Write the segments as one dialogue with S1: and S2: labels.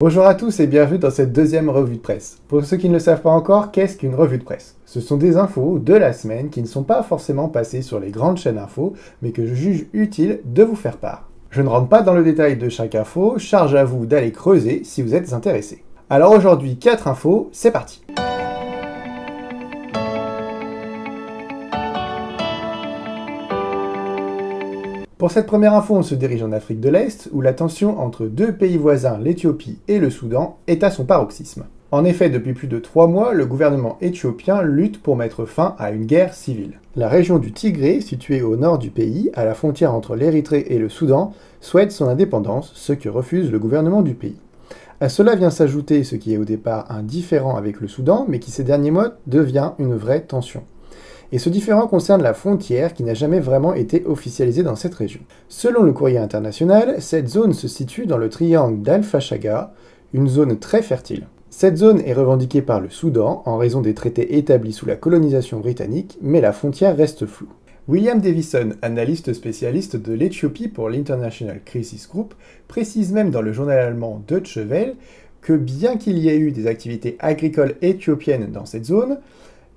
S1: Bonjour à tous et bienvenue dans cette deuxième revue de presse. Pour ceux qui ne le savent pas encore, qu'est-ce qu'une revue de presse? Ce sont des infos de la semaine qui ne sont pas forcément passées sur les grandes chaînes infos, mais que je juge utile de vous faire part. Je ne rentre pas dans le détail de chaque info, charge à vous d'aller creuser si vous êtes intéressé. Alors aujourd'hui, 4 infos, c'est parti! Pour cette première info, on se dirige en Afrique de l'Est, où la tension entre deux pays voisins, l'Éthiopie et le Soudan, est à son paroxysme. En effet, depuis plus de 3 mois, le gouvernement éthiopien lutte pour mettre fin à une guerre civile. La région du Tigré, située au nord du pays, à la frontière entre l'Érythrée et le Soudan, souhaite son indépendance, ce que refuse le gouvernement du pays. À cela vient s'ajouter ce qui est au départ un différend avec le Soudan, mais qui ces derniers mois devient une vraie tension. Et ce différend concerne la frontière qui n'a jamais vraiment été officialisée dans cette région. Selon le courrier international, cette zone se situe dans le triangle d'Al-Fashaga, une zone très fertile. Cette zone est revendiquée par le Soudan en raison des traités établis sous la colonisation britannique, mais la frontière reste floue. William Davison, analyste spécialiste de l'Éthiopie pour l'International Crisis Group, précise même dans le journal allemand Deutsche Welle que bien qu'il y ait eu des activités agricoles éthiopiennes dans cette zone,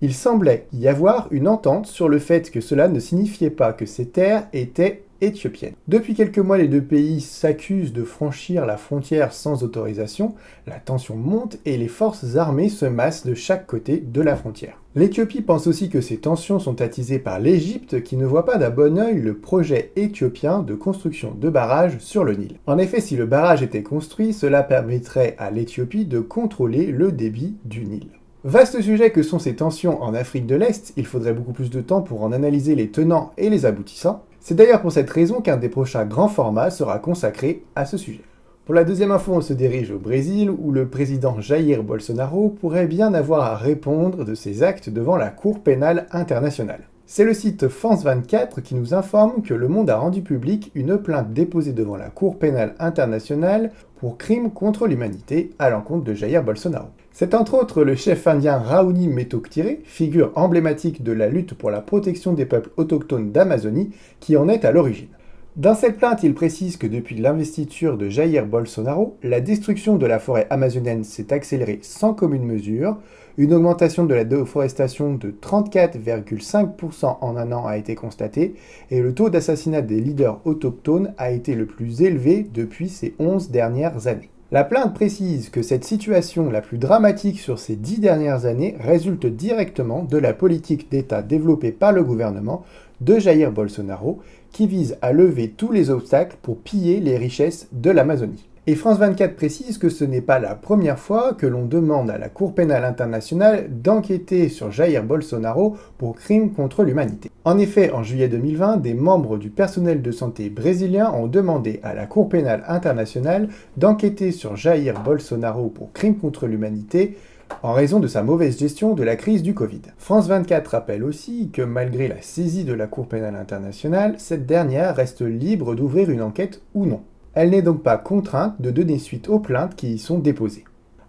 S1: il semblait y avoir une entente sur le fait que cela ne signifiait pas que ces terres étaient éthiopiennes. Depuis quelques mois, les deux pays s'accusent de franchir la frontière sans autorisation, la tension monte et les forces armées se massent de chaque côté de la frontière. L'Éthiopie pense aussi que ces tensions sont attisées par l'Égypte qui ne voit pas d'un bon œil le projet éthiopien de construction de barrages sur le Nil. En effet, si le barrage était construit, cela permettrait à l'Éthiopie de contrôler le débit du Nil. Vaste sujet que sont ces tensions en Afrique de l'Est, il faudrait beaucoup plus de temps pour en analyser les tenants et les aboutissants. C'est d'ailleurs pour cette raison qu'un des prochains grands formats sera consacré à ce sujet. Pour la deuxième info, on se dirige au Brésil, où le président Jair Bolsonaro pourrait bien avoir à répondre de ses actes devant la Cour pénale internationale. C'est le site France 24 qui nous informe que Le Monde a rendu public une plainte déposée devant la Cour pénale internationale pour crimes contre l'humanité à l'encontre de Jair Bolsonaro. C'est entre autres le chef indien Raoni Methoktire, figure emblématique de la lutte pour la protection des peuples autochtones d'Amazonie, qui en est à l'origine. Dans cette plainte, il précise que depuis l'investiture de Jair Bolsonaro, la destruction de la forêt amazonienne s'est accélérée sans commune mesure, une augmentation de la déforestation de 34,5% en un an a été constatée, et le taux d'assassinat des leaders autochtones a été le plus élevé depuis ces 11 dernières années. La plainte précise que cette situation la plus dramatique sur ces 10 dernières années résulte directement de la politique d'État développée par le gouvernement de Jair Bolsonaro, qui vise à lever tous les obstacles pour piller les richesses de l'Amazonie. Et France 24 précise que ce n'est pas la première fois que l'on demande à la Cour pénale internationale d'enquêter sur Jair Bolsonaro pour crimes contre l'humanité. En effet, en juillet 2020, des membres du personnel de santé brésilien ont demandé à la Cour pénale internationale d'enquêter sur Jair Bolsonaro pour crimes contre l'humanité en raison de sa mauvaise gestion de la crise du Covid. France 24 rappelle aussi que malgré la saisie de la Cour pénale internationale, cette dernière reste libre d'ouvrir une enquête ou non. Elle n'est donc pas contrainte de donner suite aux plaintes qui y sont déposées.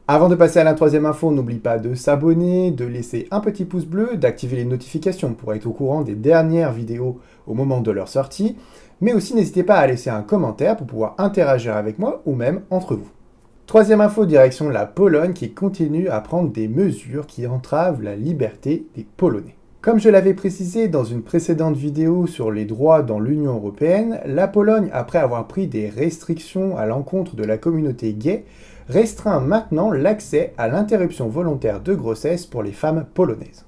S1: Avant de passer à la troisième info, on n'oublie pas de s'abonner, de laisser un petit pouce bleu, d'activer les notifications pour être au courant des dernières vidéos au moment de leur sortie, mais aussi n'hésitez pas à laisser un commentaire pour pouvoir interagir avec moi ou même entre vous. Troisième info, direction la Pologne qui continue à prendre des mesures qui entravent la liberté des Polonais. Comme je l'avais précisé dans une précédente vidéo sur les droits dans l'Union européenne, la Pologne, après avoir pris des restrictions à l'encontre de la communauté gay, restreint maintenant l'accès à l'interruption volontaire de grossesse pour les femmes polonaises.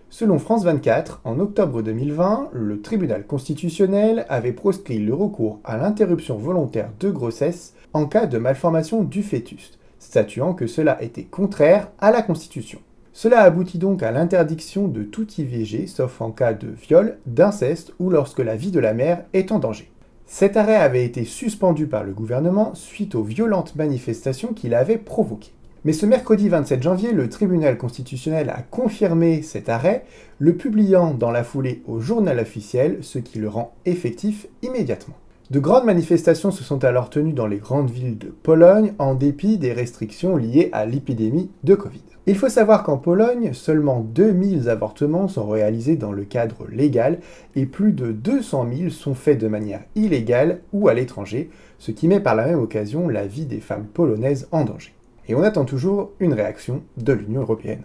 S1: Selon France 24, en octobre 2020, le tribunal constitutionnel avait proscrit le recours à l'interruption volontaire de grossesse en cas de malformation du fœtus, statuant que cela était contraire à la Constitution. Cela aboutit donc à l'interdiction de tout IVG, sauf en cas de viol, d'inceste ou lorsque la vie de la mère est en danger. Cet arrêt avait été suspendu par le gouvernement suite aux violentes manifestations qu'il avait provoquées. Mais ce mercredi 27 janvier, le tribunal constitutionnel a confirmé cet arrêt, le publiant dans la foulée au journal officiel, ce qui le rend effectif immédiatement. De grandes manifestations se sont alors tenues dans les grandes villes de Pologne, en dépit des restrictions liées à l'épidémie de Covid. Il faut savoir qu'en Pologne, seulement 2000 avortements sont réalisés dans le cadre légal et plus de 200 000 sont faits de manière illégale ou à l'étranger, ce qui met par la même occasion la vie des femmes polonaises en danger. Et on attend toujours une réaction de l'Union européenne.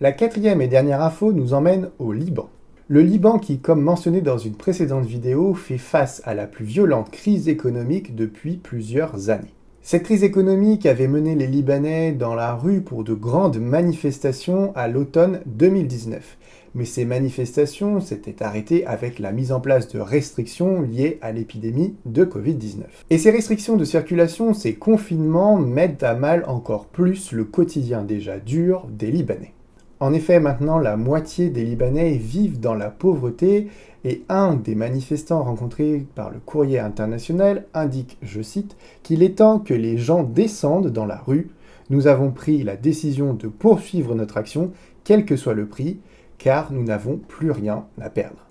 S1: La quatrième et dernière info nous emmène au Liban. Le Liban qui, comme mentionné dans une précédente vidéo, fait face à la plus violente crise économique depuis plusieurs années. Cette crise économique avait mené les Libanais dans la rue pour de grandes manifestations à l'automne 2019. Mais ces manifestations s'étaient arrêtées avec la mise en place de restrictions liées à l'épidémie de Covid-19. Et ces restrictions de circulation, ces confinements mettent à mal encore plus le quotidien déjà dur des Libanais. En effet, maintenant, la moitié des Libanais vivent dans la pauvreté et un des manifestants rencontrés par le Courrier international indique, je cite, qu'il est temps que les gens descendent dans la rue. Nous avons pris la décision de poursuivre notre action, quel que soit le prix, car nous n'avons plus rien à perdre.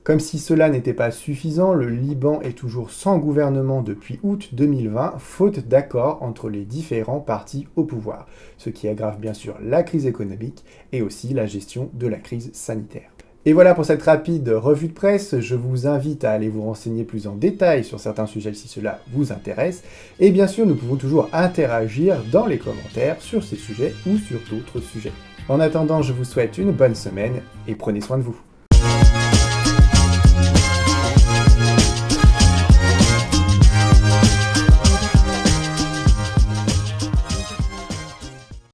S1: Comme si cela n'était pas suffisant, le Liban est toujours sans gouvernement depuis août 2020, faute d'accord entre les différents partis au pouvoir, ce qui aggrave bien sûr la crise économique et aussi la gestion de la crise sanitaire. Et voilà pour cette rapide revue de presse, je vous invite à aller vous renseigner plus en détail sur certains sujets si cela vous intéresse, et bien sûr nous pouvons toujours interagir dans les commentaires sur ces sujets ou sur d'autres sujets. En attendant, je vous souhaite une bonne semaine et prenez soin de vous.